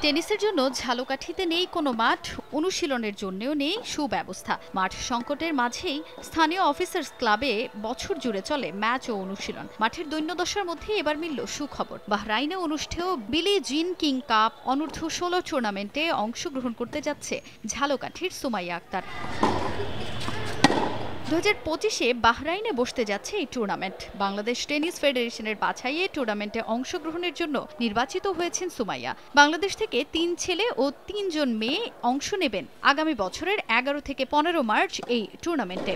টেনিসের জন্য ঝালকাঠিতে নেই কোনো মাঠ, অনুশীলনের জন্যও নেই সুব্যবস্থা। মাঠ সংকটের মাঝেই স্থানীয় অফিসার্স ক্লাবে বছর জুড়ে চলে ম্যাচ ও অনুশীলন। মাঠের দৈন্যদশার মধ্যে এবার মিলল সুখবর। বাহরাইনে অনুষ্ঠেয় বিলি জিন কিং কাপ অনূর্ধ্ব-16 টুর্নামেন্টে অংশগ্রহণ করতে যাচ্ছে ঝালকাঠির সুমাইয়া আক্তার। 2025-এ বাহরাইনে বসতে যাচ্ছে এই টুর্নামেন্ট। বাংলাদেশ টেনিস ফেডারেশনের বাছাইয়ে টুর্নামেন্টে অংশগ্রহণের জন্য নির্বাচিত হয়েছেন সুমাইয়া। বাংলাদেশ থেকে 3 ছেলে ও 3 জন মেয়ে অংশ নেবেন আগামী বছরের 11 থেকে 15 মার্চ এই টুর্নামেন্টে।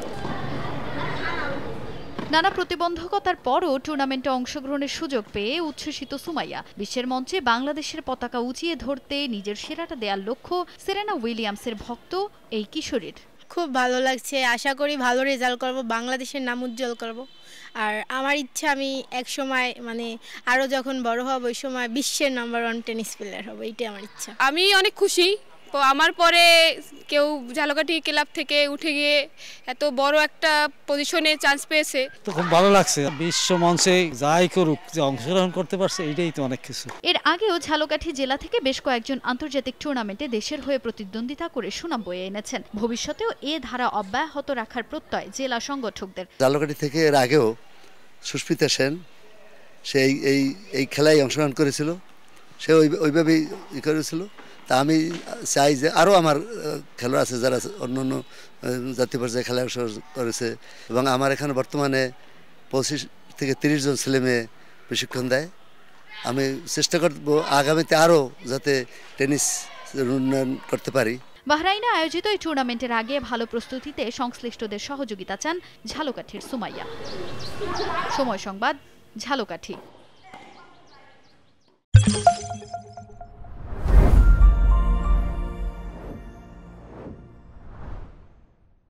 নানা প্রতিবন্ধকতার পরও টুর্নামেন্টে অংশগ্রহণের সুযোগ পেয়ে উচ্ছ্বসিত সুমাইয়া। বিশ্বের মঞ্চে বাংলাদেশের পতাকা উঁচিয়ে ধরতে নিজের সেরাটা দেওয়ার লক্ষ্য সেরেনা উইলিয়ামসের ভক্ত এই কিশোরীর। খুব ভালো লাগছে, আশা করি ভালো রেজাল্ট করব, বাংলাদেশের নাম উজ্জ্বল করব। আর আমার ইচ্ছা আমি এক সময় আরও যখন বড় হব ওই সময় বিশ্বের নাম্বার 1 টেনিস প্লেয়ার হব, এইটাই আমার ইচ্ছা। আমি অনেক খুশি, আমার পরে কেউ ঝালকাঠি ক্লাব থেকে উঠে গিয়ে এত বড় একটা পজিশনে চান্স পেয়েছে, তো খুব ভালো লাগছে। বিশ্ব মঞ্চে যাই করুক, যে অংশগ্রহণ করতে পারছে এটাই তো অনেক কিছু। এর আগেও ঝালকাঠি জেলা থেকে বেশ কয়েকজন আন্তর্জাতিক টুর্নামেন্টে দেশের হয়ে প্রতিদ্বন্দ্বিতা করে সুনাম বয়ে এনেছেন। ভবিষ্যতেও এ ধারা অব্যাহত রাখার প্রত্যয় জেলা সংগঠকদের। ঝালকাঠি থেকে এর আগেও সুস্মিতা সেন সে এই খেলায় অংশগ্রহণ করেছিল, সে ওইভাবেই করেছিল। তা আমি চাই যে আরও আমার খেলোয়াড় আছে যারা অন্য অন্য জাতীয় পর্যায়ে খেলায় অংশগ্রহণ করেছে, এবং আমার এখানে বর্তমানে 25 থেকে 30 জন ছেলে মেয়ে প্রশিক্ষণ দেয়। আমি চেষ্টা করব আগামীতে আরও যাতে টেনিস উন্নয়ন করতে পারি। বাহরাইনে আয়োজিত এই টুর্নামেন্টের আগে ভালো প্রস্তুতিতে সংশ্লিষ্টদের সহযোগিতা চান ঝালকাঠির সুমাইয়া। সময় সংবাদ, ঝালকাঠি।